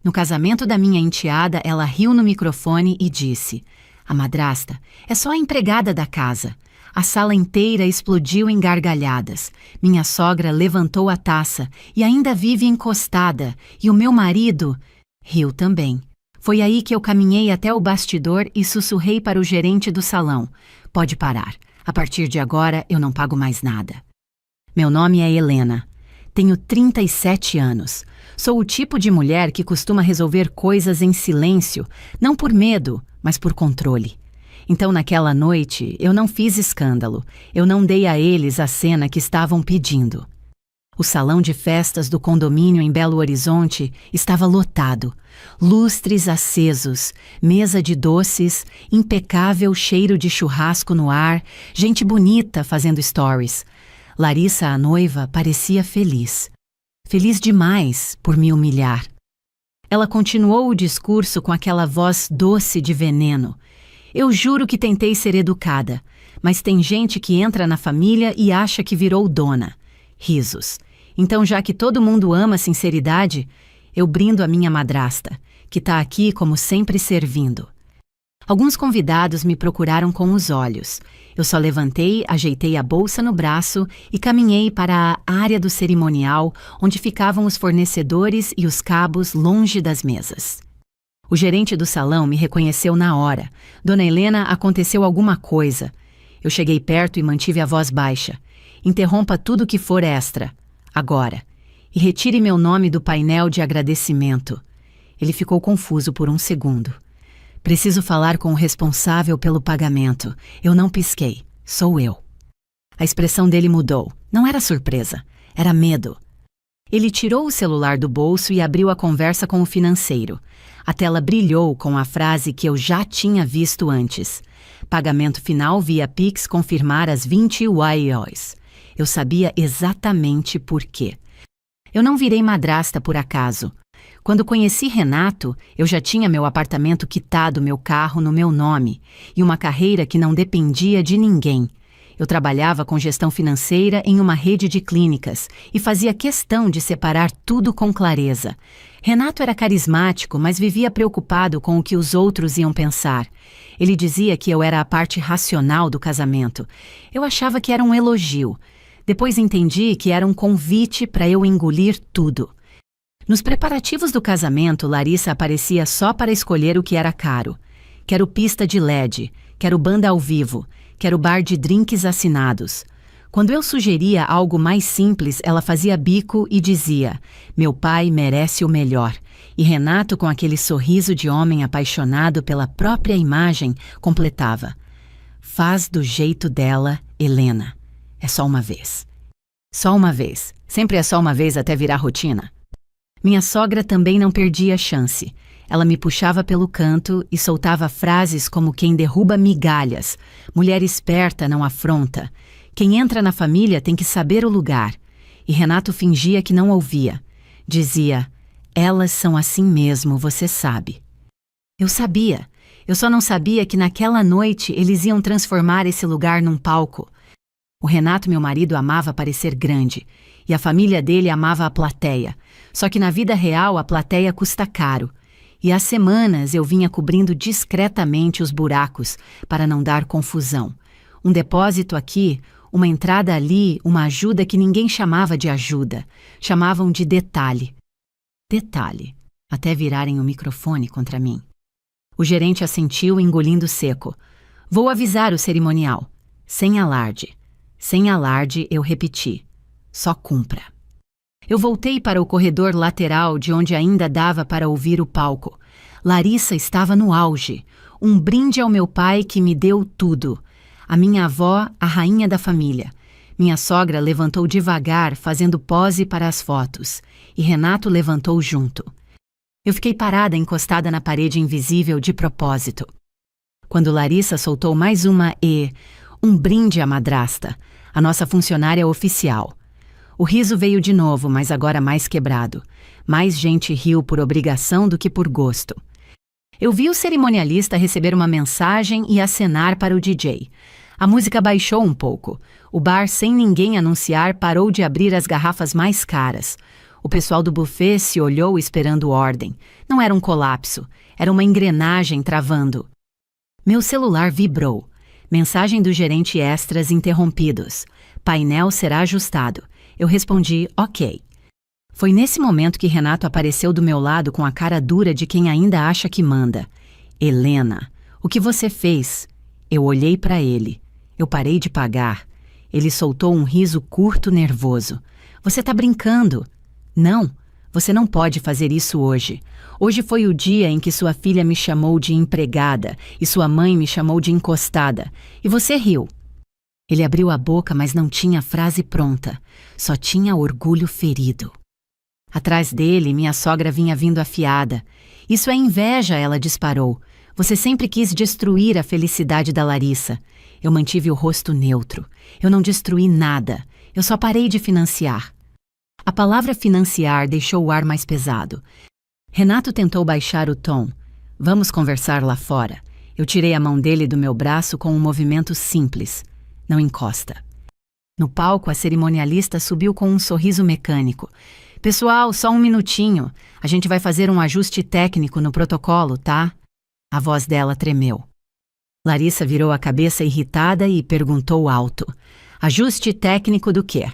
No casamento da minha enteada, ela riu no microfone e disse: "A madrasta é só a empregada da casa." A sala inteira explodiu em gargalhadas. Minha sogra levantou a taça e ainda vive encostada, e o meu marido riu também. Foi aí que eu caminhei até o bastidor e sussurrei para o gerente do salão: "Pode parar. A partir de agora eu não pago mais nada." Meu nome é Helena. Tenho 37 anos. Sou o tipo de mulher que costuma resolver coisas em silêncio, não por medo, mas por controle. Então, naquela noite, eu não fiz escândalo. Eu não dei a eles a cena que estavam pedindo. O salão de festas do condomínio em Belo Horizonte estava lotado. Lustres acesos, mesa de doces, impecável cheiro de churrasco no ar, gente bonita fazendo stories. Larissa, a noiva, parecia feliz. Feliz demais por me humilhar. Ela continuou o discurso com aquela voz doce de veneno. Eu juro que tentei ser educada, mas tem gente que entra na família e acha que virou dona. Risos. Então, já que todo mundo ama sinceridade, eu brindo a minha madrasta, que está aqui como sempre servindo. Alguns convidados me procuraram com os olhos. Eu só levantei, ajeitei a bolsa no braço e caminhei para a área do cerimonial, onde ficavam os fornecedores e os cabos longe das mesas. O gerente do salão me reconheceu na hora. "Dona Helena, aconteceu alguma coisa." Eu cheguei perto e mantive a voz baixa. "Interrompa tudo que for extra. Agora. E retire meu nome do painel de agradecimento." Ele ficou confuso por um segundo. "Preciso falar com o responsável pelo pagamento." Eu não pisquei. "Sou eu." A expressão dele mudou. Não era surpresa. Era medo. Ele tirou o celular do bolso e abriu a conversa com o financeiro. A tela brilhou com a frase que eu já tinha visto antes: "Pagamento final via Pix confirmar às 20 horas." Eu sabia exatamente por quê. Eu não virei madrasta por acaso. Quando conheci Renato, eu já tinha meu apartamento quitado, meu carro no meu nome, e uma carreira que não dependia de ninguém. Eu trabalhava com gestão financeira em uma rede de clínicas e fazia questão de separar tudo com clareza. Renato era carismático, mas vivia preocupado com o que os outros iam pensar. Ele dizia que eu era a parte racional do casamento. Eu achava que era um elogio. Depois entendi que era um convite para eu engolir tudo. Nos preparativos do casamento, Larissa aparecia só para escolher o que era caro. Quero pista de LED, quero banda ao vivo, quero bar de drinks assinados. Quando eu sugeria algo mais simples, ela fazia bico e dizia: "Meu pai merece o melhor." E Renato, com aquele sorriso de homem apaixonado pela própria imagem, completava: "Faz do jeito dela, Helena. É só uma vez." Só uma vez. Sempre é só uma vez até virar rotina. Minha sogra também não perdia a chance. Ela me puxava pelo canto e soltava frases como quem derruba migalhas. Mulher esperta não afronta. Quem entra na família tem que saber o lugar. E Renato fingia que não ouvia. Dizia: "Elas são assim mesmo, você sabe." Eu sabia. Eu só não sabia que naquela noite eles iam transformar esse lugar num palco. O Renato, meu marido, amava parecer grande. E a família dele amava a plateia. Só que na vida real a plateia custa caro. E há semanas eu vinha cobrindo discretamente os buracos para não dar confusão. Um depósito aqui, uma entrada ali, uma ajuda que ninguém chamava de ajuda. Chamavam de detalhe. Detalhe. Até virarem o microfone contra mim. O gerente assentiu, engolindo seco. "Vou avisar o cerimonial." Sem alarde. Sem alarde, eu repeti: "Só cumpra." Eu voltei para o corredor lateral, de onde ainda dava para ouvir o palco. Larissa estava no auge. Um brinde ao meu pai que me deu tudo. A minha avó, a rainha da família. Minha sogra levantou devagar, fazendo pose para as fotos. E Renato levantou junto. Eu fiquei parada, encostada na parede invisível de propósito. Quando Larissa soltou mais um brinde à madrasta, a nossa funcionária oficial. O riso veio de novo, mas agora mais quebrado. Mais gente riu por obrigação do que por gosto. Eu vi o cerimonialista receber uma mensagem e acenar para o DJ. A música baixou um pouco. O bar, sem ninguém anunciar, parou de abrir as garrafas mais caras. O pessoal do buffet se olhou esperando ordem. Não era um colapso, era uma engrenagem travando. Meu celular vibrou. Mensagem do gerente extras interrompidos. Painel será ajustado. Eu respondi, ok. Foi nesse momento que Renato apareceu do meu lado com a cara dura de quem ainda acha que manda. Helena, o que você fez? Eu olhei para ele. Eu parei de pagar. Ele soltou um riso curto, nervoso. Você tá brincando? Não, você não pode fazer isso hoje. Hoje foi o dia em que sua filha me chamou de empregada e sua mãe me chamou de encostada. E você riu. Ele abriu a boca, mas não tinha a frase pronta. Só tinha orgulho ferido. Atrás dele, minha sogra vinha vindo afiada. Isso é inveja, ela disparou. Você sempre quis destruir a felicidade da Larissa. Eu mantive o rosto neutro. Eu não destruí nada. Eu só parei de financiar. A palavra financiar deixou o ar mais pesado. Renato tentou baixar o tom. Vamos conversar lá fora. Eu tirei a mão dele do meu braço com um movimento simples. Não encosta. No palco, a cerimonialista subiu com um sorriso mecânico. Pessoal, só um minutinho. A gente vai fazer um ajuste técnico no protocolo, tá? A voz dela tremeu. Larissa virou a cabeça irritada e perguntou alto. Ajuste técnico do quê?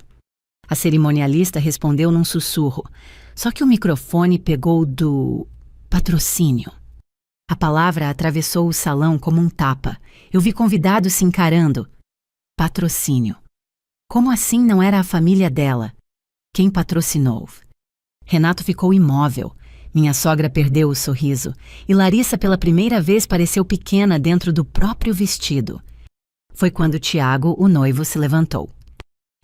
A cerimonialista respondeu num sussurro, só que o microfone pegou do patrocínio. A palavra atravessou o salão como um tapa. Eu vi convidados se encarando. Patrocínio. Como assim não era a família dela? Quem patrocinou? Renato ficou imóvel. Minha sogra perdeu o sorriso. E Larissa pela primeira vez pareceu pequena dentro do próprio vestido. Foi quando Tiago, o noivo, se levantou.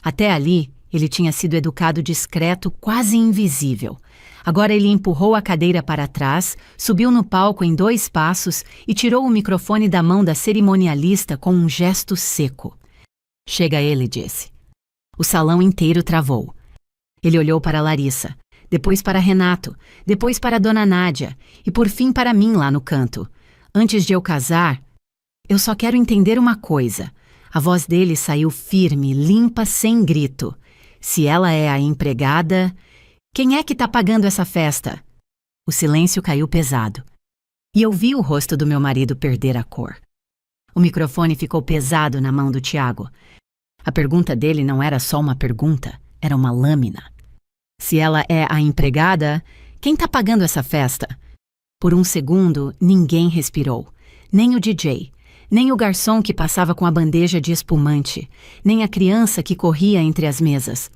Até ali, ele tinha sido educado discreto, quase invisível. Agora ele empurrou a cadeira para trás, subiu no palco em 2 passos e tirou o microfone da mão da cerimonialista com um gesto seco. Chega ele, disse. O salão inteiro travou. Ele olhou para Larissa, depois para Renato, depois para Dona Nádia e por fim para mim lá no canto. Antes de eu casar, eu só quero entender uma coisa. A voz dele saiu firme, limpa, sem grito. Se ela é a empregada, quem é que tá pagando essa festa? O silêncio caiu pesado. E eu vi o rosto do meu marido perder a cor. O microfone ficou pesado na mão do Tiago. A pergunta dele não era só uma pergunta, era uma lâmina. Se ela é a empregada, quem tá pagando essa festa? Por um segundo, ninguém respirou. Nem o DJ, nem o garçom que passava com a bandeja de espumante, nem a criança que corria entre as mesas.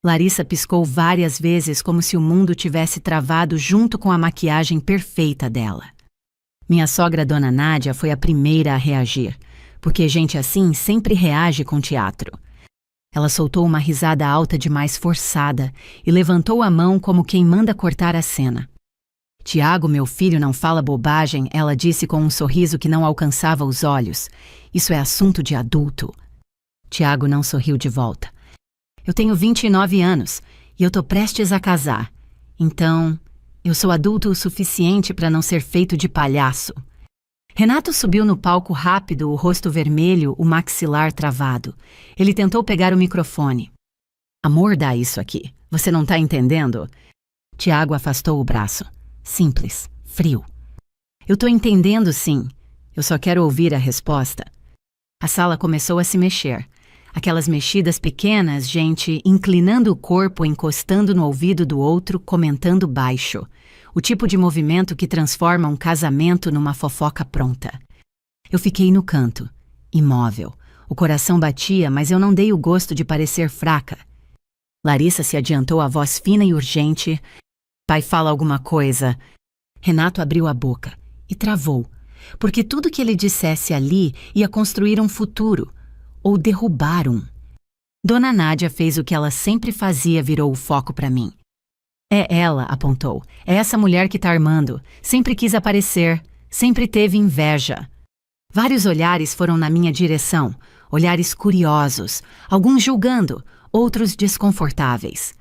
Larissa piscou várias vezes como se o mundo tivesse travado junto com a maquiagem perfeita dela. Minha sogra Dona Nádia foi a primeira a reagir, porque gente assim sempre reage com teatro. Ela soltou uma risada alta demais forçada e levantou a mão como quem manda cortar a cena. Tiago, meu filho, não fala bobagem, ela disse com um sorriso que não alcançava os olhos. Isso é assunto de adulto. Tiago não sorriu de volta. Eu tenho 29 anos e eu tô prestes a casar. Então, eu sou adulto o suficiente para não ser feito de palhaço. Renato subiu no palco rápido, o rosto vermelho, o maxilar travado. Ele tentou pegar o microfone. Amor, dá isso aqui. Você não tá entendendo? Tiago afastou o braço. Simples, frio. Eu tô entendendo, sim. Eu só quero ouvir a resposta. A sala começou a se mexer. Aquelas mexidas pequenas, gente inclinando o corpo, encostando no ouvido do outro, comentando baixo. O tipo de movimento que transforma um casamento numa fofoca pronta. Eu fiquei no canto, imóvel. O coração batia, mas eu não dei o gosto de parecer fraca. Larissa se adiantou, a voz fina e urgente. Pai, fala alguma coisa. Renato abriu a boca e travou, porque tudo que ele dissesse ali ia construir um futuro, ou derrubar um. Dona Nádia fez o que ela sempre fazia, virou o foco para mim. É ela, apontou. É essa mulher que tá armando. Sempre quis aparecer. Sempre teve inveja. Vários olhares foram na minha direção. Olhares curiosos. Alguns julgando, outros desconfortáveis.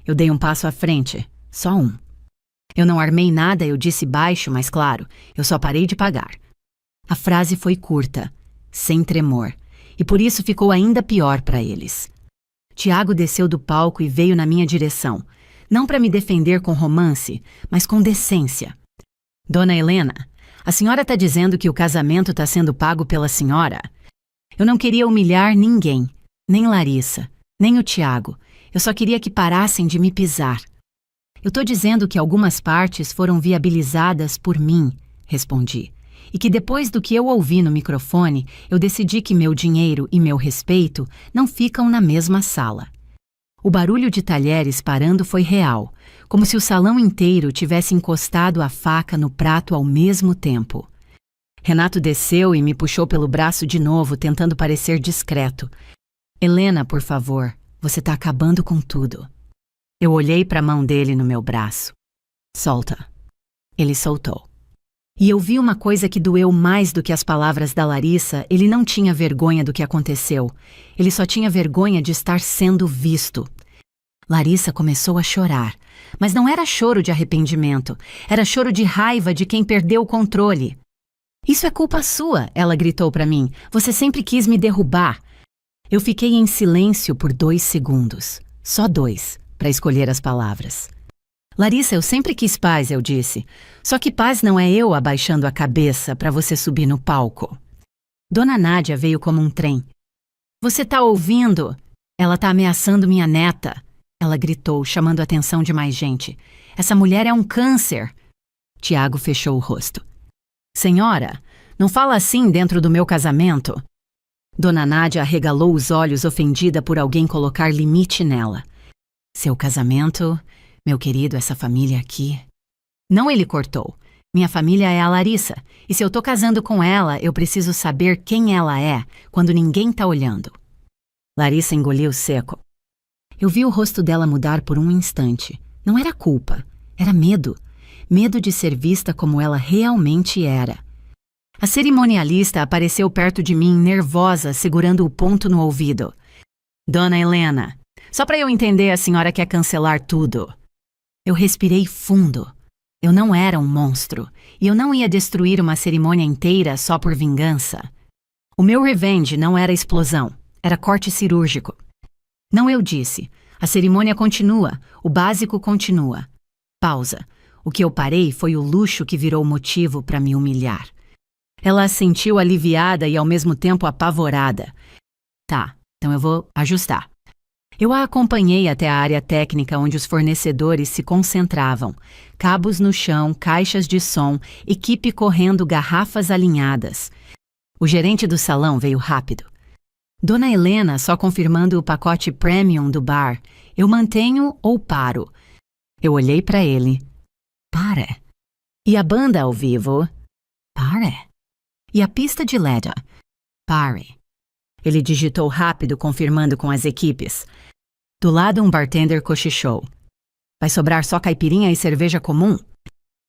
Eu dei um passo à frente. Só um. Eu não armei nada, eu disse baixo, mas claro. Eu só parei de pagar. A frase foi curta, sem tremor. E por isso ficou ainda pior para eles. Tiago desceu do palco e veio na minha direção. não para me defender com romance, mas com decência. Dona Helena, a senhora está dizendo que o casamento está sendo pago pela senhora? Eu não queria humilhar ninguém, nem Larissa, nem o Tiago. Eu só queria que parassem de me pisar. Eu estou dizendo que algumas partes foram viabilizadas por mim, respondi. E que depois do que eu ouvi no microfone, eu decidi que meu dinheiro e meu respeito não ficam na mesma sala. O barulho de talheres parando foi real, como se o salão inteiro tivesse encostado a faca no prato ao mesmo tempo. Renato desceu e me puxou pelo braço de novo, tentando parecer discreto. Helena, por favor, você está acabando com tudo. Eu olhei para a mão dele no meu braço. Solta. Ele soltou. E eu vi uma coisa que doeu mais do que as palavras da Larissa. Ele não tinha vergonha do que aconteceu. Ele só tinha vergonha de estar sendo visto. Larissa começou a chorar. Mas não era choro de arrependimento. Era choro de raiva de quem perdeu o controle. Isso é culpa sua, ela gritou para mim. Você sempre quis me derrubar. Eu fiquei em silêncio por 2 segundos. Só 2, para escolher as palavras. Larissa, eu sempre quis paz, eu disse. Só que paz não é eu abaixando a cabeça para você subir no palco. Dona Nádia veio como um trem. Você tá ouvindo? Ela tá ameaçando minha neta. Ela gritou, chamando a atenção de mais gente. Essa mulher é um câncer. Tiago fechou o rosto. Senhora, não fala assim dentro do meu casamento. Dona Nádia arregalou os olhos, ofendida por alguém colocar limite nela. Seu casamento... Meu querido, essa família aqui... Não, ele cortou. Minha família é a Larissa, e se eu tô casando com ela, eu preciso saber quem ela é, quando ninguém tá olhando. Larissa engoliu seco. Eu vi o rosto dela mudar por um instante. Não era culpa, era medo. Medo de ser vista como ela realmente era. A cerimonialista apareceu perto de mim, nervosa, segurando o ponto no ouvido. Dona Helena, só para eu entender, a senhora quer cancelar tudo. Eu respirei fundo. Eu não era um monstro, e eu não ia destruir uma cerimônia inteira só por vingança. O meu revenge não era explosão, era corte cirúrgico. Não, eu disse. A cerimônia continua, o básico continua. Pausa. O que eu parei foi o luxo que virou motivo para me humilhar. Ela assentiu aliviada e ao mesmo tempo apavorada. Tá, então eu vou ajustar. Eu a acompanhei até a área técnica onde os fornecedores se concentravam. Cabos no chão, caixas de som, equipe correndo, garrafas alinhadas. O gerente do salão veio rápido. Dona Helena só confirmando o pacote premium do bar. Eu mantenho ou paro? Eu olhei para ele. Para. E a banda ao vivo? Para. E a pista de LED? Pare. Ele digitou rápido, confirmando com as equipes. Do lado, um bartender cochichou. Vai sobrar só caipirinha e cerveja comum?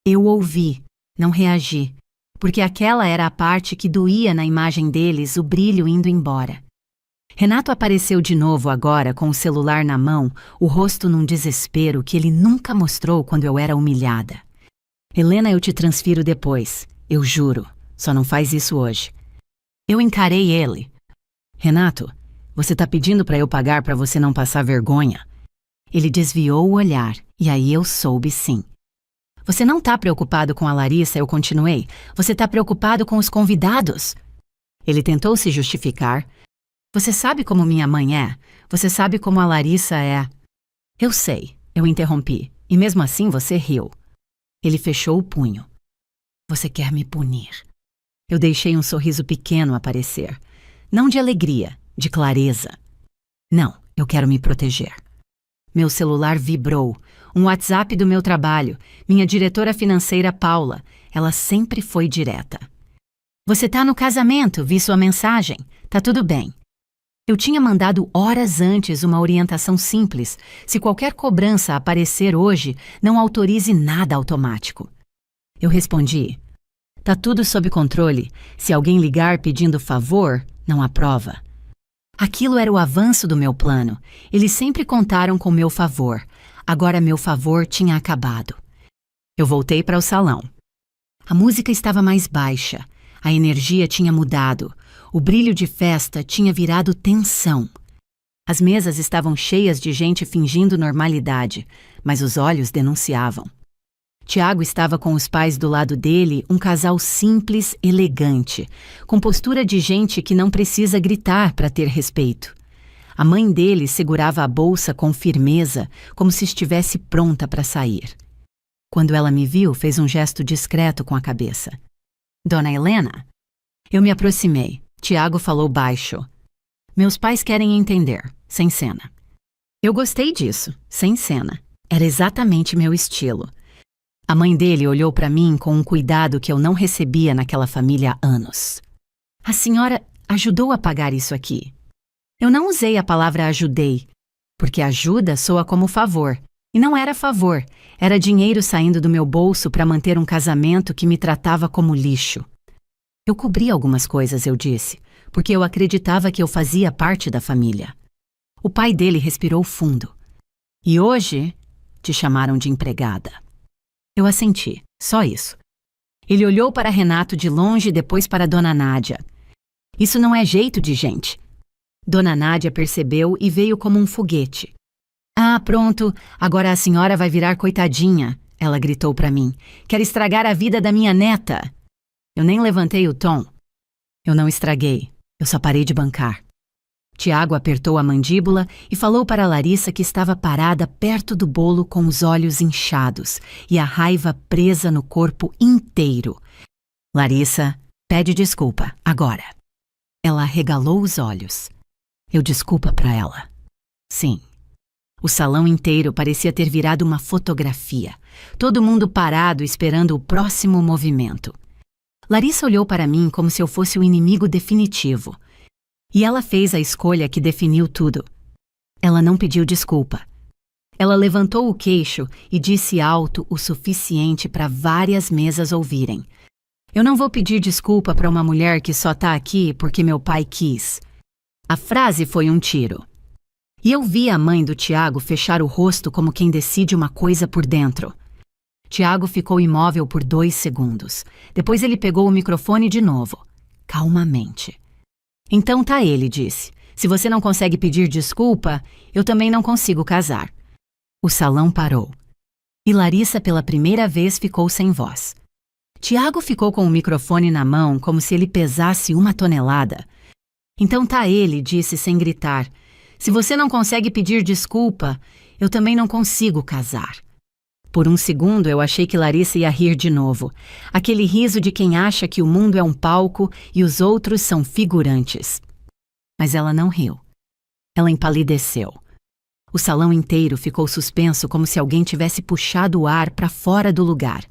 Eu ouvi, não reagi, porque aquela era a parte que doía na imagem deles, o brilho indo embora. Renato apareceu de novo agora com o celular na mão, o rosto num desespero que ele nunca mostrou quando eu era humilhada. Helena, eu te transfiro depois, eu juro, só não faz isso hoje. Eu encarei ele. Renato, você tá pedindo para eu pagar para você não passar vergonha? Ele desviou o olhar, e aí eu soube sim. Você não tá preocupado com a Larissa, eu continuei. Você tá preocupado com os convidados. Ele tentou se justificar. Você sabe como minha mãe é. Você sabe como a Larissa é. Eu sei, eu interrompi, e mesmo assim você riu. Ele fechou o punho. Você quer me punir. Eu deixei um sorriso pequeno aparecer. Não de alegria, de clareza. Não, eu quero me proteger. Meu celular vibrou. Um WhatsApp do meu trabalho. Minha diretora financeira, Paula. Ela sempre foi direta. Você tá no casamento, vi sua mensagem. Tá tudo bem. Eu tinha mandado horas antes uma orientação simples. Se qualquer cobrança aparecer hoje, não autorize nada automático. Eu respondi. Tá tudo sob controle. Se alguém ligar pedindo favor, não aprova. Aquilo era o avanço do meu plano. Eles sempre contaram com meu favor. Agora meu favor tinha acabado. Eu voltei para o salão. A música estava mais baixa. A energia tinha mudado. O brilho de festa tinha virado tensão. As mesas estavam cheias de gente fingindo normalidade, mas os olhos denunciavam. Tiago estava com os pais do lado dele, um casal simples, elegante, com postura de gente que não precisa gritar para ter respeito. A mãe dele segurava a bolsa com firmeza, como se estivesse pronta para sair. Quando ela me viu, fez um gesto discreto com a cabeça. Dona Helena? Eu me aproximei. Tiago falou baixo. Meus pais querem entender, sem cena. Eu gostei disso, sem cena. Era exatamente meu estilo. A mãe dele olhou para mim com um cuidado que eu não recebia naquela família há anos. A senhora ajudou a pagar isso aqui. Eu não usei a palavra ajudei, porque ajuda soa como favor. E não era favor, era dinheiro saindo do meu bolso para manter um casamento que me tratava como lixo. Eu cobri algumas coisas, eu disse, porque eu acreditava que eu fazia parte da família. O pai dele respirou fundo. E hoje te chamaram de empregada. Eu assenti, só isso. Ele olhou para Renato de longe e depois para Dona Nádia. Isso não é jeito de gente. Dona Nádia percebeu e veio como um foguete. Ah, pronto, agora a senhora vai virar coitadinha, ela gritou para mim. Quer estragar a vida da minha neta. Eu nem levantei o tom. Eu não estraguei, eu só parei de bancar. Tiago apertou a mandíbula e falou para Larissa que estava parada perto do bolo com os olhos inchados e a raiva presa no corpo inteiro. Larissa, pede desculpa, agora. Ela arregalou os olhos. Eu desculpa para ela. Sim. O salão inteiro parecia ter virado uma fotografia. Todo mundo parado esperando o próximo movimento. Larissa olhou para mim como se eu fosse o inimigo definitivo. E ela fez a escolha que definiu tudo. Ela não pediu desculpa. Ela levantou o queixo e disse alto o suficiente para várias mesas ouvirem. Eu não vou pedir desculpa para uma mulher que só está aqui porque meu pai quis. A frase foi um tiro. E eu vi a mãe do Tiago fechar o rosto como quem decide uma coisa por dentro. Tiago ficou imóvel por 2 segundos. Depois ele pegou o microfone de novo, calmamente. Então tá, ele disse. Se você não consegue pedir desculpa, eu também não consigo casar. O salão parou. E Larissa pela primeira vez ficou sem voz. Tiago ficou com o microfone na mão como se ele pesasse 1 tonelada. Então tá, ele disse sem gritar. Se você não consegue pedir desculpa, eu também não consigo casar. Por um segundo eu achei que Larissa ia rir de novo. Aquele riso de quem acha que o mundo é um palco e os outros são figurantes. Mas ela não riu. Ela empalideceu. O salão inteiro ficou suspenso como se alguém tivesse puxado o ar para fora do lugar.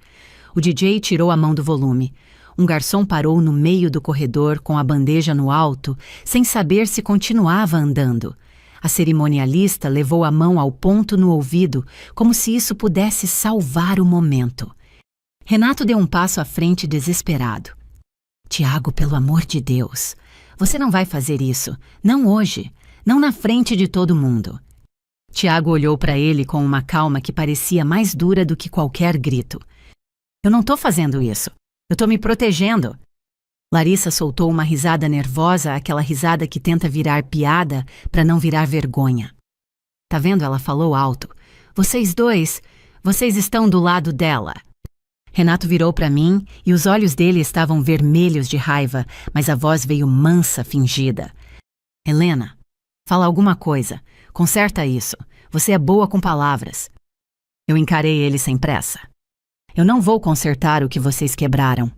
O DJ tirou a mão do volume. Um garçom parou no meio do corredor com a bandeja no alto, sem saber se continuava andando. A cerimonialista levou a mão ao ponto no ouvido, como se isso pudesse salvar o momento. Renato deu um passo à frente desesperado. Tiago, pelo amor de Deus, você não vai fazer isso. Não hoje. Não na frente de todo mundo. Tiago olhou para ele com uma calma que parecia mais dura do que qualquer grito. Eu não tô fazendo isso. Eu tô me protegendo. Larissa soltou uma risada nervosa, aquela risada que tenta virar piada para não virar vergonha. Tá vendo? Ela falou alto. Vocês dois, vocês estão do lado dela. Renato virou para mim e os olhos dele estavam vermelhos de raiva, mas a voz veio mansa, fingida. Helena, fala alguma coisa. Conserta isso. Você é boa com palavras. Eu encarei ele sem pressa. Eu não vou consertar o que vocês quebraram.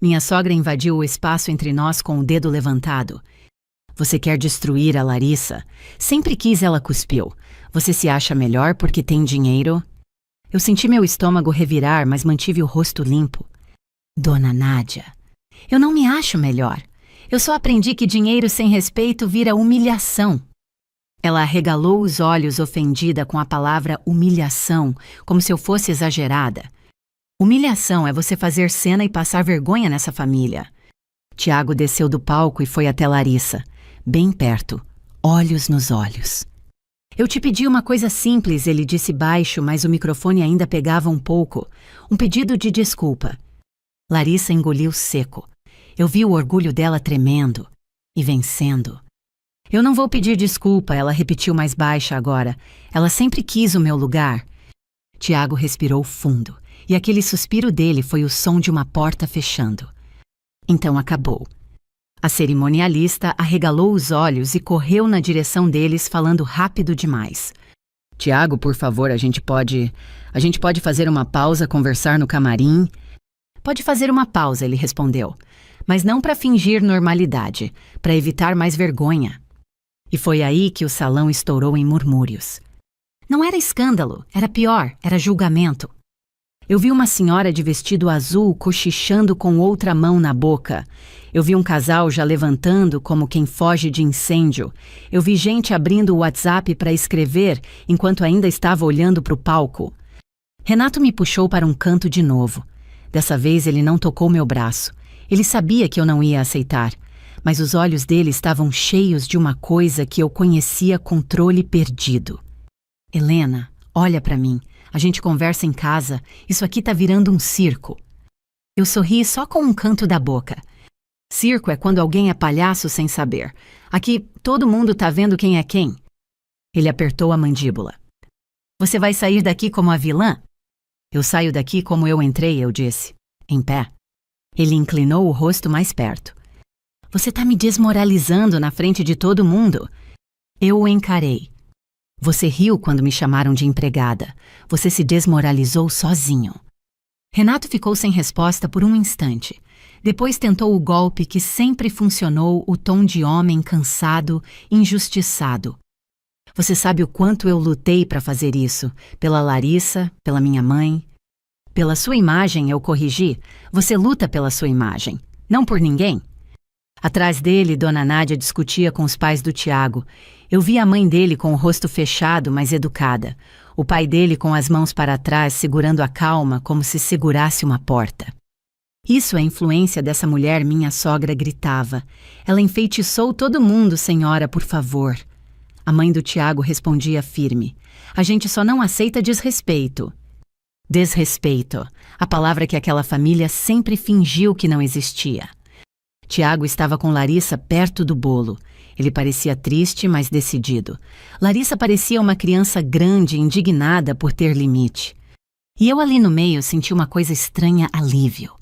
Minha sogra invadiu o espaço entre nós com o dedo levantado. Você quer destruir a Larissa? Sempre quis, ela cuspiu. Você se acha melhor porque tem dinheiro? Eu senti meu estômago revirar, mas mantive o rosto limpo. Dona Nádia, eu não me acho melhor. Eu só aprendi que dinheiro sem respeito vira humilhação. Ela arregalou os olhos ofendida com a palavra humilhação, como se eu fosse exagerada. Humilhação é você fazer cena e passar vergonha nessa família. Tiago desceu do palco e foi até Larissa, bem perto, olhos nos olhos. Eu te pedi uma coisa simples, ele disse baixo, mas o microfone ainda pegava um pouco. Um pedido de desculpa. Larissa engoliu seco. Eu vi o orgulho dela tremendo e vencendo. Eu não vou pedir desculpa, ela repetiu mais baixa agora. Ela sempre quis o meu lugar. Tiago respirou fundo, e aquele suspiro dele foi o som de uma porta fechando. Então acabou. A cerimonialista arregalou os olhos e correu na direção deles, falando rápido demais. Tiago, por favor, a gente pode fazer uma pausa, conversar no camarim? Pode fazer uma pausa, ele respondeu. Mas não para fingir normalidade, para evitar mais vergonha. E foi aí que o salão estourou em murmúrios. Não era escândalo, era pior, era julgamento. Eu vi uma senhora de vestido azul cochichando com outra mão na boca. Eu vi um casal já levantando como quem foge de incêndio. Eu vi gente abrindo o WhatsApp para escrever enquanto ainda estava olhando para o palco. Renato me puxou para um canto de novo. Dessa vez ele não tocou meu braço. Ele sabia que eu não ia aceitar, mas os olhos dele estavam cheios de uma coisa que eu conhecia: controle perdido. Helena, olha para mim. A gente conversa em casa. Isso aqui tá virando um circo. Eu sorri só com um canto da boca. Circo é quando alguém é palhaço sem saber. Aqui todo mundo tá vendo quem é quem. Ele apertou a mandíbula. Você vai sair daqui como a vilã? Eu saio daqui como eu entrei, eu disse. Em pé. Ele inclinou o rosto mais perto. Você tá me desmoralizando na frente de todo mundo. Eu o encarei. Você riu quando me chamaram de empregada. Você se desmoralizou sozinho. Renato ficou sem resposta por um instante. Depois tentou o golpe que sempre funcionou, o tom de homem cansado, injustiçado. Você sabe o quanto eu lutei para fazer isso. Pela Larissa, pela minha mãe. Pela sua imagem, eu corrigi. Você luta pela sua imagem, não por ninguém. Atrás dele, Dona Nádia discutia com os pais do Tiago. Eu vi a mãe dele com o rosto fechado, mas educada. O pai dele com as mãos para trás, segurando a calma como se segurasse uma porta. Isso é a influência dessa mulher, minha sogra gritava. Ela enfeitiçou todo mundo, senhora, por favor. A mãe do Tiago respondia firme. A gente só não aceita desrespeito. Desrespeito, a palavra que aquela família sempre fingiu que não existia. Tiago estava com Larissa perto do bolo. Ele parecia triste, mas decidido. Larissa parecia uma criança grande, indignada por ter limite. E eu ali no meio senti uma coisa estranha: alívio.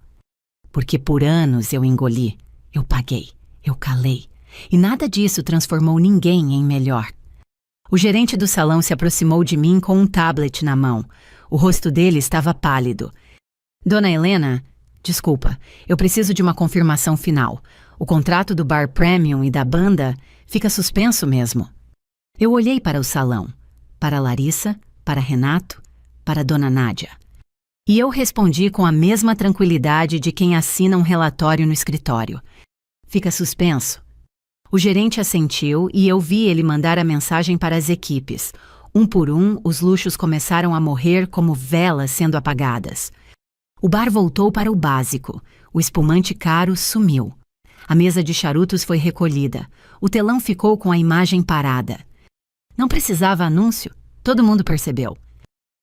Porque por anos eu engoli, eu paguei, eu calei. E nada disso transformou ninguém em melhor. O gerente do salão se aproximou de mim com um tablet na mão. O rosto dele estava pálido. Dona Helena... Desculpa, eu preciso de uma confirmação final. O contrato do bar Premium e da banda fica suspenso mesmo. Eu olhei para o salão, para Larissa, para Renato, para Dona Nádia. E eu respondi com a mesma tranquilidade de quem assina um relatório no escritório. Fica suspenso. O gerente assentiu e eu vi ele mandar a mensagem para as equipes. Um por um, os luxos começaram a morrer como velas sendo apagadas. O bar voltou para o básico. O espumante caro sumiu. A mesa de charutos foi recolhida. O telão ficou com a imagem parada. Não precisava anúncio. Todo mundo percebeu.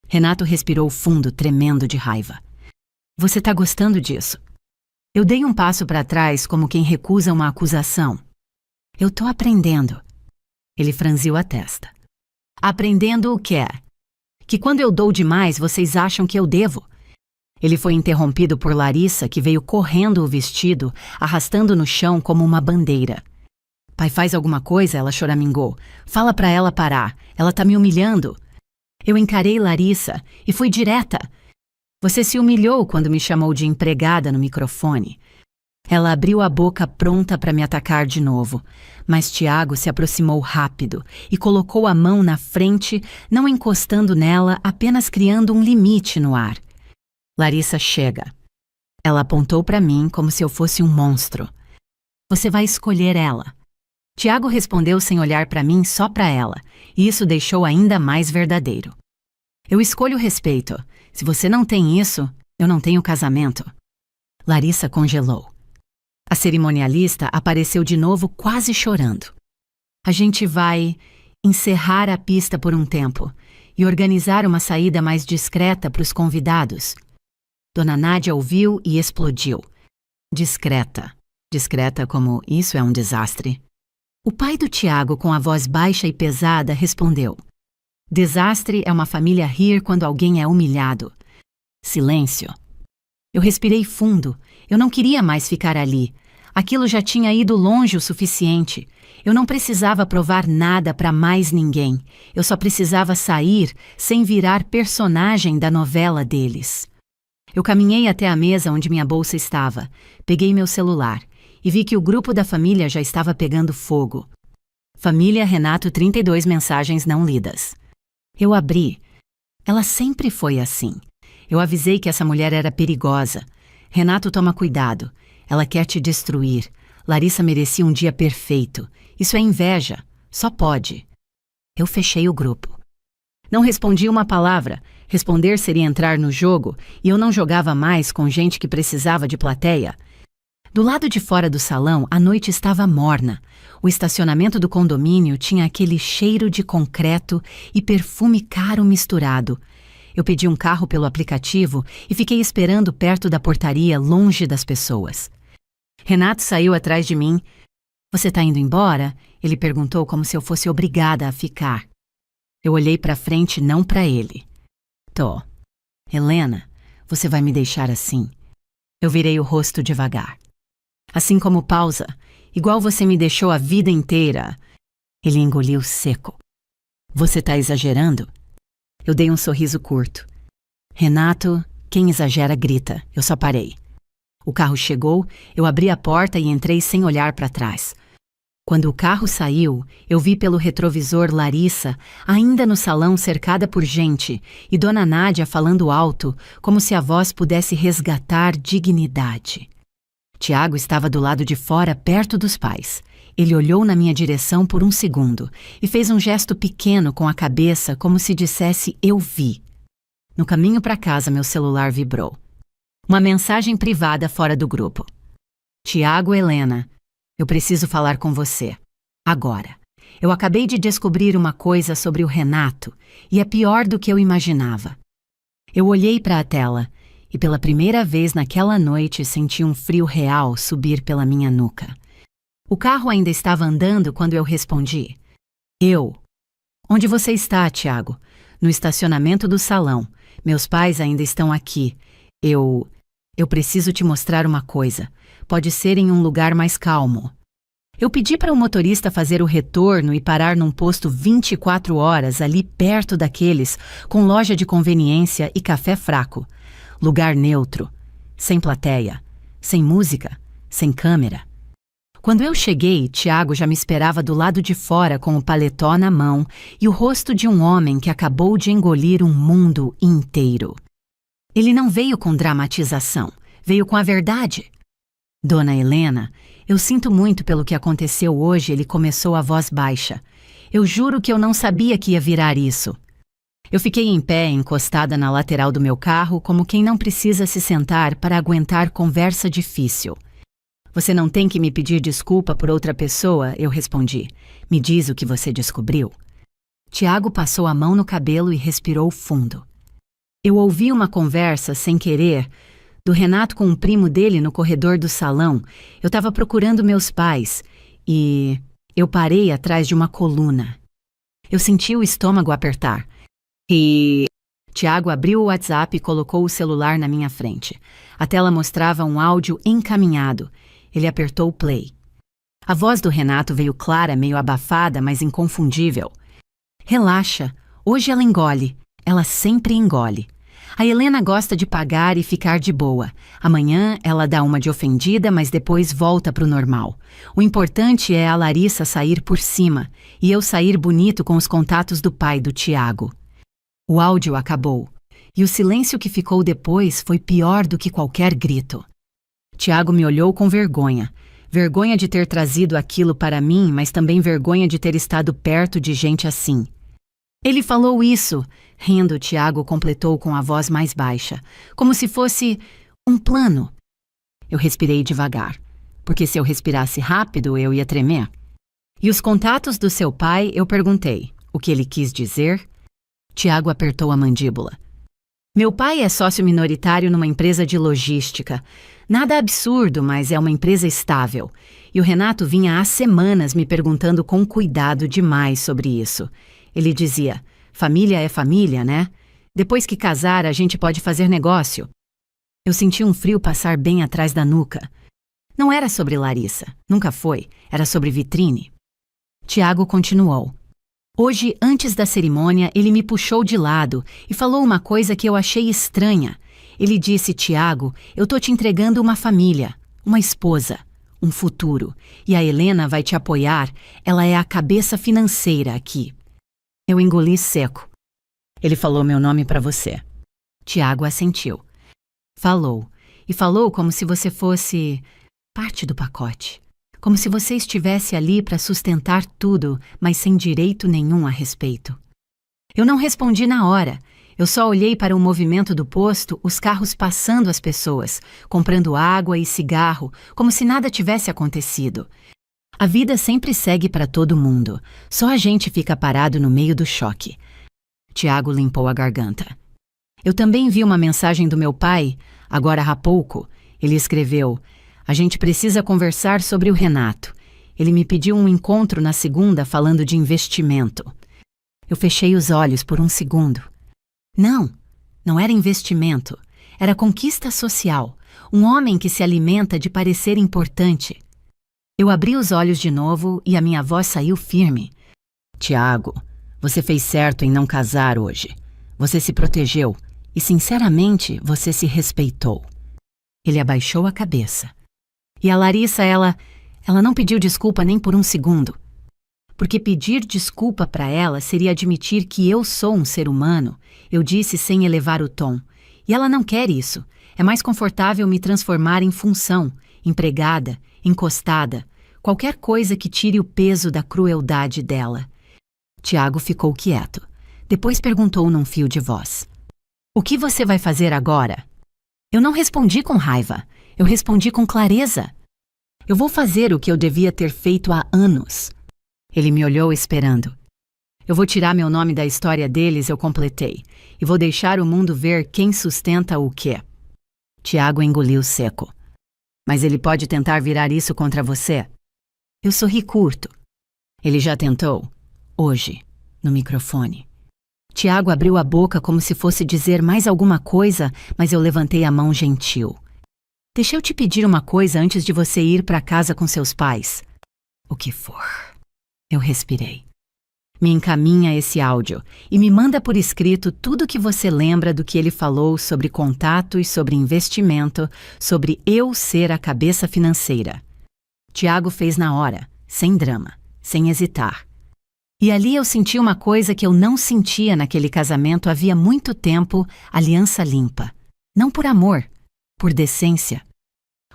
Renato respirou fundo, tremendo de raiva. Você tá gostando disso? Eu dei um passo para trás como quem recusa uma acusação. Eu tô aprendendo. Ele franziu a testa. Aprendendo o quê? Que quando eu dou demais, vocês acham que eu devo? Ele foi interrompido por Larissa, que veio correndo o vestido, arrastando no chão como uma bandeira. Pai, faz alguma coisa, ela choramingou. Fala pra ela parar, ela tá me humilhando. Eu encarei Larissa e fui direta. Você se humilhou quando me chamou de empregada no microfone. Ela abriu a boca pronta para me atacar de novo, mas Tiago se aproximou rápido e colocou a mão na frente, não encostando nela, apenas criando um limite no ar. Larissa, chega. Ela apontou para mim como se eu fosse um monstro. Você vai escolher ela. Tiago respondeu sem olhar para mim, só para ela, e isso deixou ainda mais verdadeiro. Eu escolho respeito. Se você não tem isso, eu não tenho casamento. Larissa congelou. A cerimonialista apareceu de novo, quase chorando. A gente vai encerrar a pista por um tempo e organizar uma saída mais discreta para os convidados. Dona Nádia ouviu e explodiu. Discreta. Discreta como isso é um desastre. O pai do Tiago, com a voz baixa e pesada, respondeu. Desastre é uma família rir quando alguém é humilhado. Silêncio. Eu respirei fundo. Eu não queria mais ficar ali. Aquilo já tinha ido longe o suficiente. Eu não precisava provar nada para mais ninguém. Eu só precisava sair sem virar personagem da novela deles. Eu caminhei até a mesa onde minha bolsa estava, peguei meu celular e vi que o grupo da família já estava pegando fogo. Família Renato 32 mensagens não lidas. Eu abri. Ela sempre foi assim. Eu avisei que essa mulher era perigosa. Renato, toma cuidado. Ela quer te destruir. Larissa merecia um dia perfeito. Isso é inveja. Só pode. Eu fechei o grupo. Não respondi uma palavra. Responder seria entrar no jogo, e eu não jogava mais com gente que precisava de plateia. Do lado de fora do salão, a noite estava morna. O estacionamento do condomínio tinha aquele cheiro de concreto e perfume caro misturado. Eu pedi um carro pelo aplicativo e fiquei esperando perto da portaria, longe das pessoas. Renato saiu atrás de mim. Você tá indo embora? Ele perguntou como se eu fosse obrigada a ficar. Eu olhei para frente, não para ele. Tô. Helena, você vai me deixar assim? Eu virei o rosto devagar. Assim como pausa, igual você me deixou a vida inteira. Ele engoliu seco. Você tá exagerando? Eu dei um sorriso curto. Renato, quem exagera grita. Eu só parei. O carro chegou, eu abri a porta e entrei sem olhar para trás. Quando o carro saiu, eu vi pelo retrovisor Larissa, ainda no salão cercada por gente, e Dona Nádia falando alto, como se a voz pudesse resgatar dignidade. Tiago estava do lado de fora, perto dos pais. Ele olhou na minha direção por um segundo e fez um gesto pequeno com a cabeça, como se dissesse eu vi. No caminho para casa, meu celular vibrou. Uma mensagem privada fora do grupo. Tiago, Helena, eu preciso falar com você. Agora. Eu acabei de descobrir uma coisa sobre o Renato e é pior do que eu imaginava. Eu olhei para a tela e pela primeira vez naquela noite senti um frio real subir pela minha nuca. O carro ainda estava andando quando eu respondi. Eu. Onde você está, Tiago? No estacionamento do salão. Meus pais ainda estão aqui. Eu preciso te mostrar uma coisa. Pode ser em um lugar mais calmo. Eu pedi para o motorista fazer o retorno e parar num posto 24 horas ali perto daqueles, com loja de conveniência e café fraco. Lugar neutro, sem plateia, sem música, sem câmera. Quando eu cheguei, Tiago já me esperava do lado de fora com o paletó na mão e o rosto de um homem que acabou de engolir um mundo inteiro. Ele não veio com dramatização, veio com a verdade. Dona Helena, eu sinto muito pelo que aconteceu hoje, ele começou a voz baixa. Eu juro que eu não sabia que ia virar isso. Eu fiquei em pé, encostada na lateral do meu carro, como quem não precisa se sentar para aguentar conversa difícil. Você não tem que me pedir desculpa por outra pessoa, eu respondi. Me diz o que você descobriu. Tiago passou a mão no cabelo e respirou fundo. Eu ouvi uma conversa, sem querer, do Renato com um primo dele no corredor do salão. Eu estava procurando meus pais e eu parei atrás de uma coluna. Eu senti o estômago apertar. E Tiago abriu o WhatsApp e colocou o celular na minha frente. A tela mostrava um áudio encaminhado. Ele apertou o play. A voz do Renato veio clara, meio abafada, mas inconfundível. Relaxa, hoje ela engole. Ela sempre engole. A Helena gosta de pagar e ficar de boa. Amanhã ela dá uma de ofendida, mas depois volta pro normal. O importante é a Larissa sair por cima e eu sair bonito com os contatos do pai do Tiago. O áudio acabou, e o silêncio que ficou depois foi pior do que qualquer grito. Tiago me olhou com vergonha. Vergonha de ter trazido aquilo para mim, mas também vergonha de ter estado perto de gente assim. Ele falou isso. Rindo, Tiago completou com a voz mais baixa, como se fosse um plano. Eu respirei devagar, porque se eu respirasse rápido, eu ia tremer. E os contatos do seu pai, eu perguntei. O que ele quis dizer? Tiago apertou a mandíbula. Meu pai é sócio minoritário numa empresa de logística. Nada absurdo, mas é uma empresa estável. E o Renato vinha há semanas me perguntando com cuidado demais sobre isso. Ele dizia, Família é família, né? Depois que casar, a gente pode fazer negócio. Eu senti um frio passar bem atrás da nuca. Não era sobre Larissa, nunca foi, era sobre Vitrine. Tiago continuou. Hoje, antes da cerimônia, ele me puxou de lado e falou uma coisa que eu achei estranha. Ele disse, Tiago, eu tô te entregando uma família, uma esposa, um futuro, e a Helena vai te apoiar, ela é a cabeça financeira aqui. Eu engoli seco. Ele falou meu nome para você. Tiago assentiu. Falou, e falou como se você fosse parte do pacote. Como se você estivesse ali para sustentar tudo, mas sem direito nenhum a respeito. Eu não respondi na hora. Eu só olhei para o movimento do posto, os carros passando as pessoas, comprando água e cigarro, como se nada tivesse acontecido. A vida sempre segue para todo mundo. Só a gente fica parado no meio do choque. Tiago limpou a garganta. Eu também vi uma mensagem do meu pai, agora há pouco. Ele escreveu: a gente precisa conversar sobre o Renato. Ele me pediu um encontro na segunda falando de investimento. Eu fechei os olhos por um segundo. Não era investimento. Era conquista social. Um homem que se alimenta de parecer importante. Eu abri os olhos de novo e a minha voz saiu firme. Tiago, você fez certo em não casar hoje. Você se protegeu e, sinceramente, você se respeitou. Ele abaixou a cabeça. E a Larissa, ela não pediu desculpa nem por um segundo. Porque pedir desculpa para ela seria admitir que eu sou um ser humano, eu disse sem elevar o tom. E ela não quer isso. É mais confortável me transformar em função, empregada, encostada, qualquer coisa que tire o peso da crueldade dela. Tiago ficou quieto. Depois perguntou num fio de voz. O que você vai fazer agora? Eu não respondi com raiva. Eu respondi com clareza. Eu vou fazer o que eu devia ter feito há anos. Ele me olhou esperando. Eu vou tirar meu nome da história deles, eu completei. E vou deixar o mundo ver quem sustenta o quê. Tiago engoliu seco. Mas ele pode tentar virar isso contra você? Eu sorri curto. Ele já tentou? Hoje, no microfone. Tiago abriu a boca como se fosse dizer mais alguma coisa, mas eu levantei a mão gentil. Deixa eu te pedir uma coisa antes de você ir para casa com seus pais. O que for. Eu respirei. Me encaminha esse áudio e me manda por escrito tudo o que você lembra do que ele falou sobre contatos, sobre investimento, sobre eu ser a cabeça financeira. Tiago fez na hora, sem drama, sem hesitar. E ali eu senti uma coisa que eu não sentia naquele casamento havia muito tempo, aliança limpa. Não por amor, por decência.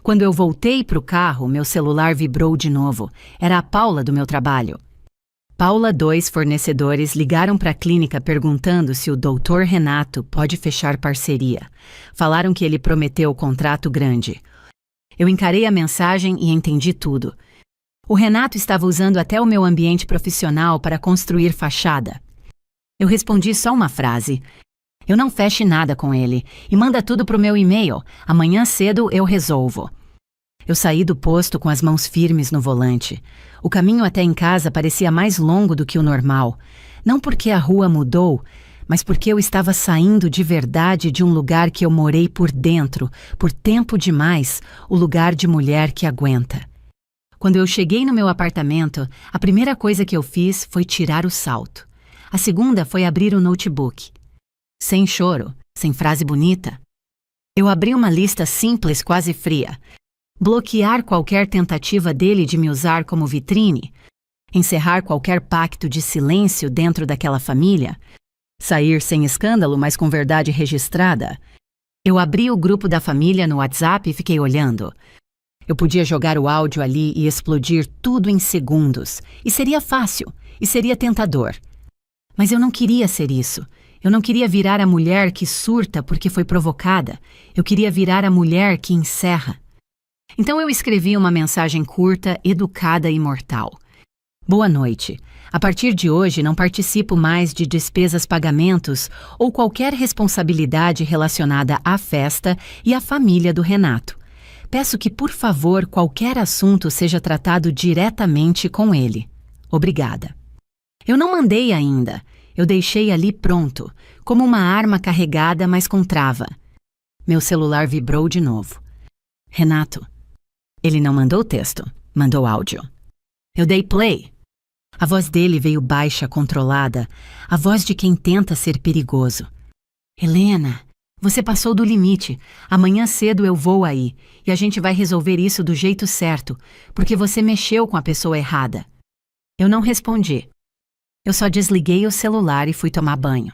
Quando eu voltei para o carro, meu celular vibrou de novo. Era a Paula do meu trabalho. Paula, 2 fornecedores ligaram para a clínica perguntando se o Dr. Renato pode fechar parceria. Falaram que ele prometeu contrato grande. Eu encarei a mensagem e entendi tudo. O Renato estava usando até o meu ambiente profissional para construir fachada. Eu respondi só uma frase. Eu não feche nada com ele e manda tudo pro meu e-mail. Amanhã cedo eu resolvo. Eu saí do posto com as mãos firmes no volante. O caminho até em casa parecia mais longo do que o normal. Não porque a rua mudou, mas porque eu estava saindo de verdade de um lugar que eu morei por dentro, por tempo demais, o lugar de mulher que aguenta. Quando eu cheguei no meu apartamento, a primeira coisa que eu fiz foi tirar o salto. A segunda foi abrir o notebook. Sem choro, sem frase bonita. Eu abri uma lista simples, quase fria. Bloquear qualquer tentativa dele de me usar como vitrine. Encerrar qualquer pacto de silêncio dentro daquela família. Sair sem escândalo, mas com verdade registrada. Eu abri o grupo da família no WhatsApp e fiquei olhando. Eu podia jogar o áudio ali e explodir tudo em segundos. E seria fácil, e seria tentador. Mas eu não queria ser isso. Eu não queria virar a mulher que surta porque foi provocada. Eu queria virar a mulher que encerra. Então eu escrevi uma mensagem curta, educada e mortal. Boa noite. A partir de hoje não participo mais de despesas, pagamentos ou qualquer responsabilidade relacionada à festa e à família do Renato. Peço que, por favor, qualquer assunto seja tratado diretamente com ele. Obrigada. Eu não mandei ainda. Eu deixei ali pronto, como uma arma carregada, mas com trava. Meu celular vibrou de novo. Renato. Ele não mandou texto, mandou áudio. Eu dei play. A voz dele veio baixa, controlada, a voz de quem tenta ser perigoso. Helena, você passou do limite. Amanhã cedo eu vou aí e a gente vai resolver isso do jeito certo, porque você mexeu com a pessoa errada. Eu não respondi. Eu só desliguei o celular e fui tomar banho.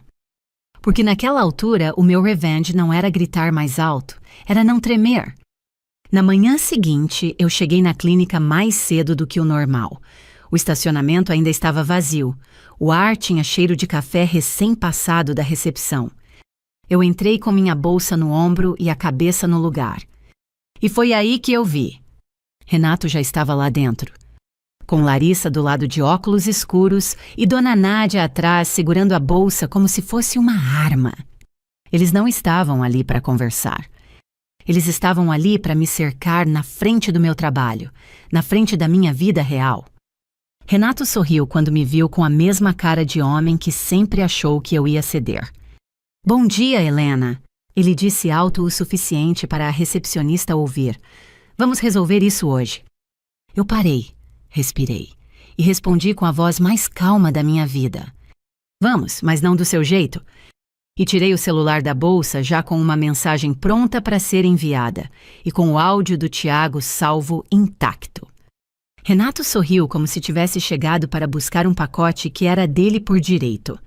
Porque naquela altura o meu revenge não era gritar mais alto, era não tremer. Na manhã seguinte, eu cheguei na clínica mais cedo do que o normal. O estacionamento ainda estava vazio. O ar tinha cheiro de café recém-passado da recepção. Eu entrei com minha bolsa no ombro e a cabeça no lugar. E foi aí que eu vi. Renato já estava lá dentro, com Larissa do lado de óculos escuros e Dona Nádia atrás segurando a bolsa como se fosse uma arma. Eles não estavam ali para conversar. Eles estavam ali para me cercar na frente do meu trabalho, na frente da minha vida real. Renato sorriu quando me viu com a mesma cara de homem que sempre achou que eu ia ceder. Bom dia, Helena. Ele disse alto o suficiente para a recepcionista ouvir. Vamos resolver isso hoje. Eu parei, respirei e respondi com a voz mais calma da minha vida. Vamos, mas não do seu jeito. E tirei o celular da bolsa já com uma mensagem pronta para ser enviada e com o áudio do Tiago salvo intacto. Renato sorriu como se tivesse chegado para buscar um pacote que era dele por direito.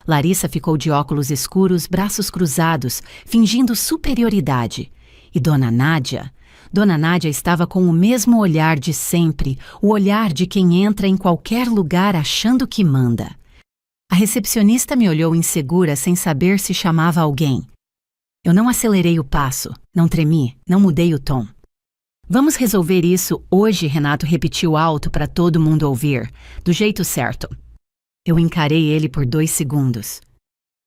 Larissa ficou de óculos escuros, braços cruzados, fingindo superioridade. E Dona Nádia estava com o mesmo olhar de sempre, o olhar de quem entra em qualquer lugar achando que manda. A recepcionista me olhou insegura sem saber se chamava alguém. Eu não acelerei o passo, não tremi, não mudei o tom. Vamos resolver isso hoje, Renato repetiu alto para todo mundo ouvir, do jeito certo. Eu encarei ele por 2 segundos.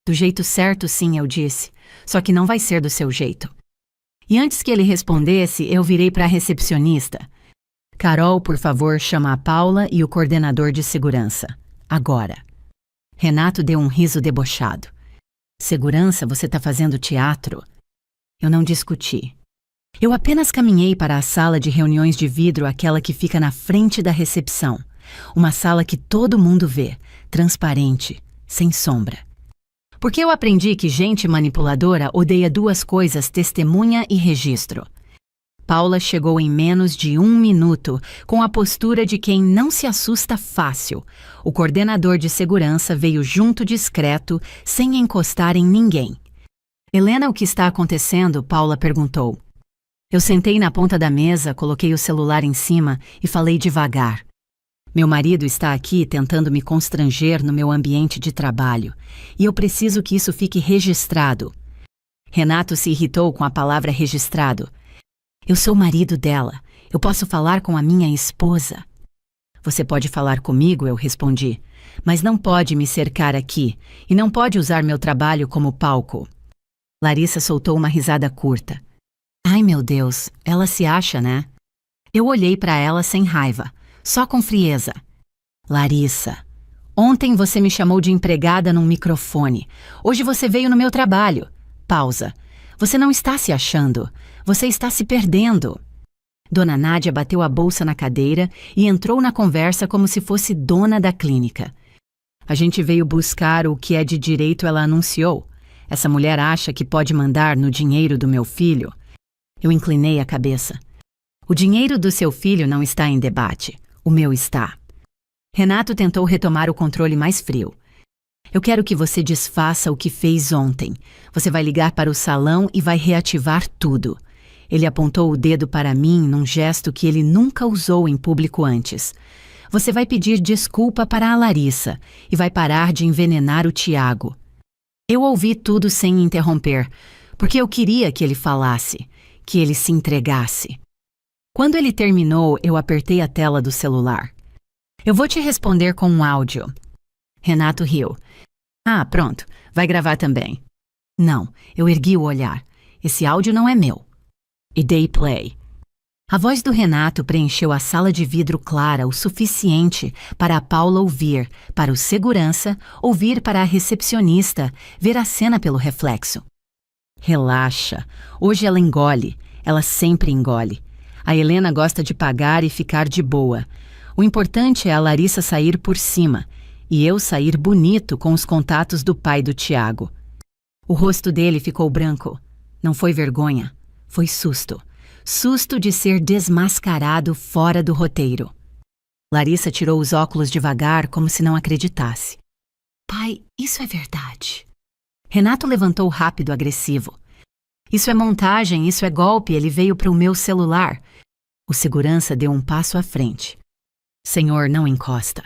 Do jeito certo, sim, eu disse, só que não vai ser do seu jeito. E antes que ele respondesse, eu virei para a recepcionista. Carol, por favor, chama a Paula e o coordenador de segurança. Agora. Renato deu um riso debochado. Segurança, você tá fazendo teatro? Eu não discuti. Eu apenas caminhei para a sala de reuniões de vidro, aquela que fica na frente da recepção. Uma sala que todo mundo vê, transparente, sem sombra. Porque eu aprendi que gente manipuladora odeia 2 coisas, testemunha e registro. Paula chegou em menos de 1 minuto, com a postura de quem não se assusta fácil. O coordenador de segurança veio junto discreto, sem encostar em ninguém. Helena, o que está acontecendo? Paula perguntou. Eu sentei na ponta da mesa, coloquei o celular em cima e falei devagar. Meu marido está aqui tentando me constranger no meu ambiente de trabalho, e eu preciso que isso fique registrado. Renato se irritou com a palavra registrado. Eu sou o marido dela. Eu posso falar com a minha esposa. Você pode falar comigo, eu respondi, mas não pode me cercar aqui e não pode usar meu trabalho como palco. Larissa soltou uma risada curta. Ai, meu Deus, ela se acha, né? Eu olhei para ela sem raiva, só com frieza. Larissa, ontem você me chamou de empregada num microfone. Hoje você veio no meu trabalho. Pausa. Você não está se achando. Você está se perdendo. Dona Nádia bateu a bolsa na cadeira e entrou na conversa como se fosse dona da clínica. A gente veio buscar o que é de direito, ela anunciou. Essa mulher acha que pode mandar no dinheiro do meu filho. Eu inclinei a cabeça. O dinheiro do seu filho não está em debate. O meu está. Renato tentou retomar o controle mais frio. Eu quero que você desfaça o que fez ontem. Você vai ligar para o salão e vai reativar tudo. Ele apontou o dedo para mim num gesto que ele nunca usou em público antes. Você vai pedir desculpa para a Larissa e vai parar de envenenar o Tiago. Eu ouvi tudo sem interromper, porque eu queria que ele falasse, que ele se entregasse. Quando ele terminou, eu apertei a tela do celular. Eu vou te responder com um áudio. Renato riu. Ah, pronto, vai gravar também. Não, eu ergui o olhar. Esse áudio não é meu. E dei play. A voz do Renato preencheu a sala de vidro clara o suficiente para a Paula ouvir, para o segurança ouvir, para a recepcionista ver a cena pelo reflexo. Relaxa, hoje ela engole, ela sempre engole. A Helena gosta de pagar e ficar de boa. O importante é a Larissa sair por cima e eu sair bonito com os contatos do pai do Tiago. O rosto dele ficou branco. Não foi vergonha, foi susto. Susto de ser desmascarado fora do roteiro. Larissa tirou os óculos devagar, como se não acreditasse. Pai, isso é verdade. Renato levantou rápido, agressivo. Isso é montagem, isso é golpe, ele veio para o meu celular. O segurança deu um passo à frente. Senhor, não encosta.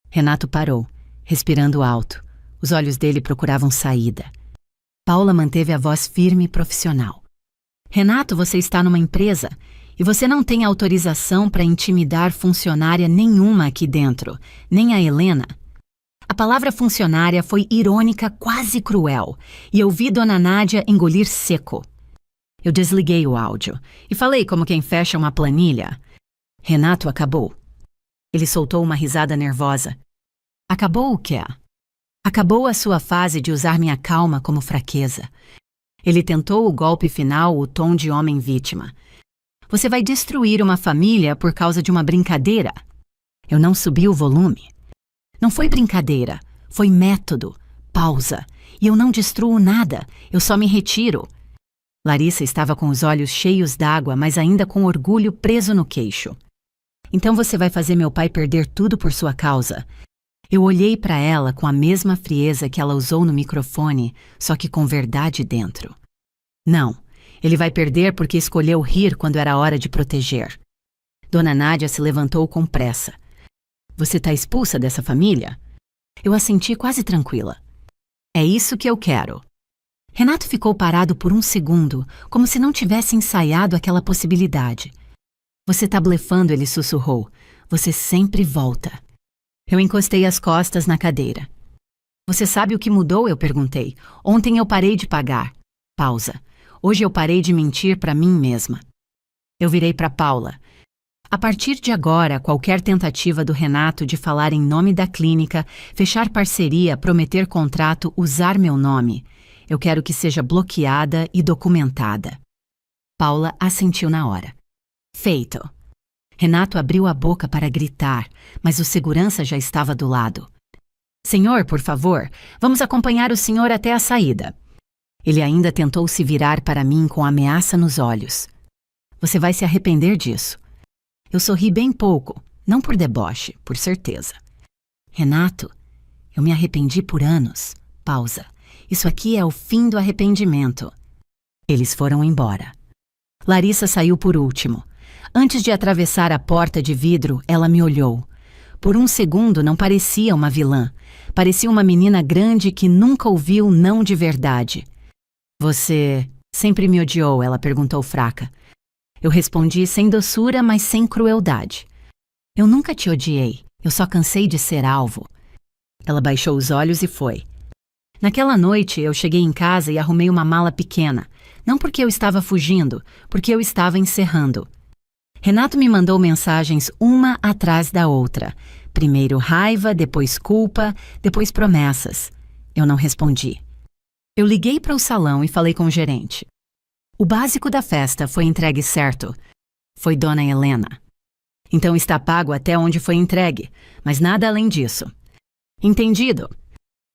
Renato parou, respirando alto. Os olhos dele procuravam saída. Paula manteve a voz firme e profissional. Renato, você está numa empresa e você não tem autorização para intimidar funcionária nenhuma aqui dentro, nem a Helena. A palavra funcionária foi irônica, quase cruel, e eu vi Dona Nádia engolir seco. Eu desliguei o áudio e falei como quem fecha uma planilha. Renato acabou. Ele soltou uma risada nervosa. Acabou o quê? Acabou a sua fase de usar minha calma como fraqueza. Ele tentou o golpe final, o tom de homem vítima. Você vai destruir uma família por causa de uma brincadeira? Eu não subi o volume. Não foi brincadeira, foi método, pausa. E eu não destruo nada, eu só me retiro. Larissa estava com os olhos cheios d'água, mas ainda com orgulho preso no queixo. Então você vai fazer meu pai perder tudo por sua causa? Eu olhei para ela com a mesma frieza que ela usou no microfone, só que com verdade dentro. Não, ele vai perder porque escolheu rir quando era hora de proteger. Dona Nádia se levantou com pressa. Você está expulsa dessa família? Eu a senti quase tranquila. É isso que eu quero. Renato ficou parado por um segundo, como se não tivesse ensaiado aquela possibilidade. Você está blefando, ele sussurrou. Você sempre volta. Eu encostei as costas na cadeira. Você sabe o que mudou? Eu perguntei. Ontem eu parei de pagar. Pausa. Hoje eu parei de mentir para mim mesma. Eu virei para Paula. A partir de agora, qualquer tentativa do Renato de falar em nome da clínica, fechar parceria, prometer contrato, usar meu nome, eu quero que seja bloqueada e documentada. Paula assentiu na hora. Feito. Renato abriu a boca para gritar, mas o segurança já estava do lado. Senhor, por favor, vamos acompanhar o senhor até a saída. Ele ainda tentou se virar para mim com ameaça nos olhos. Você vai se arrepender disso. Eu sorri bem pouco, não por deboche, por certeza. Renato, eu me arrependi por anos. Pausa. Isso aqui é o fim do arrependimento. Eles foram embora. Larissa saiu por último. Antes de atravessar a porta de vidro, ela me olhou. Por um segundo não parecia uma vilã. Parecia uma menina grande que nunca ouviu não de verdade. Você sempre me odiou? Ela perguntou fraca. Eu respondi sem doçura, mas sem crueldade. Eu nunca te odiei. Eu só cansei de ser alvo. Ela baixou os olhos e foi. Naquela noite, eu cheguei em casa e arrumei uma mala pequena. Não porque eu estava fugindo, porque eu estava encerrando. Renato me mandou mensagens uma atrás da outra. Primeiro raiva, depois culpa, depois promessas. Eu não respondi. Eu liguei para o salão e falei com o gerente. O básico da festa foi entregue certo. Foi Dona Helena. Então está pago até onde foi entregue, mas nada além disso. Entendido?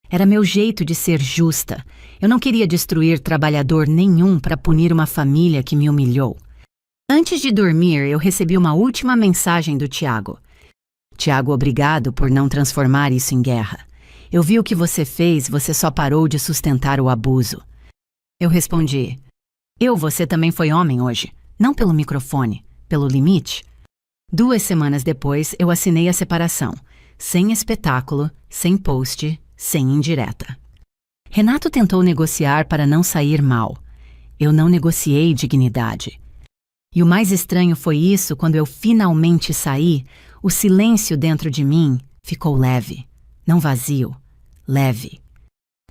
Era meu jeito de ser justa. Eu não queria destruir trabalhador nenhum para punir uma família que me humilhou. Antes de dormir, eu recebi uma última mensagem do Tiago. Tiago, obrigado por não transformar isso em guerra. Eu vi o que você fez, você só parou de sustentar o abuso. Eu respondi, você também foi homem hoje, não pelo microfone, pelo limite. 2 semanas depois, eu assinei a separação, sem espetáculo, sem post, sem indireta. Renato tentou negociar para não sair mal. Eu não negociei dignidade. E o mais estranho foi isso, quando eu finalmente saí, o silêncio dentro de mim ficou leve, não vazio, leve.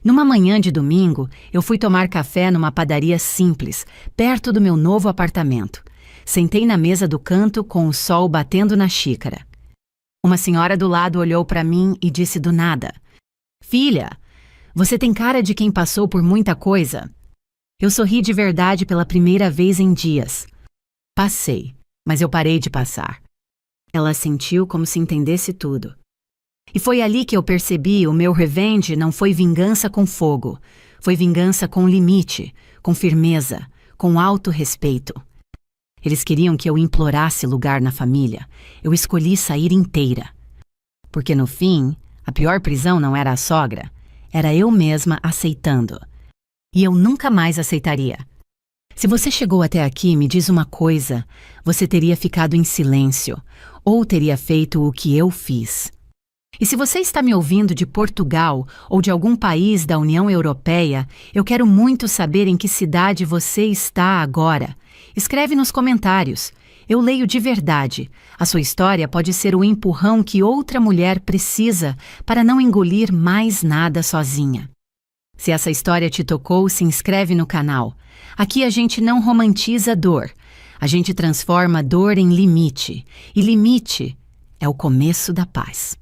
Numa manhã de domingo, eu fui tomar café numa padaria simples, perto do meu novo apartamento. Sentei na mesa do canto com o sol batendo na xícara. Uma senhora do lado olhou para mim e disse do nada: "Filha, você tem cara de quem passou por muita coisa." Eu sorri de verdade pela primeira vez em dias. Passei, mas eu parei de passar. Ela sentiu como se entendesse tudo. E foi ali que eu percebi: o meu revenge não foi vingança com fogo, foi vingança com limite, com firmeza, com autorrespeito. Eles queriam que eu implorasse lugar na família. Eu escolhi sair inteira. Porque no fim, a pior prisão não era a sogra, era eu mesma aceitando. E eu nunca mais aceitaria. Se você chegou até aqui, me diz uma coisa: você teria ficado em silêncio, ou teria feito o que eu fiz? E se você está me ouvindo de Portugal ou de algum país da União Europeia, eu quero muito saber em que cidade você está agora. Escreve nos comentários. Eu leio de verdade. A sua história pode ser o empurrão que outra mulher precisa para não engolir mais nada sozinha. Se essa história te tocou, se inscreve no canal. Aqui a gente não romantiza dor. A gente transforma dor em limite. E limite é o começo da paz.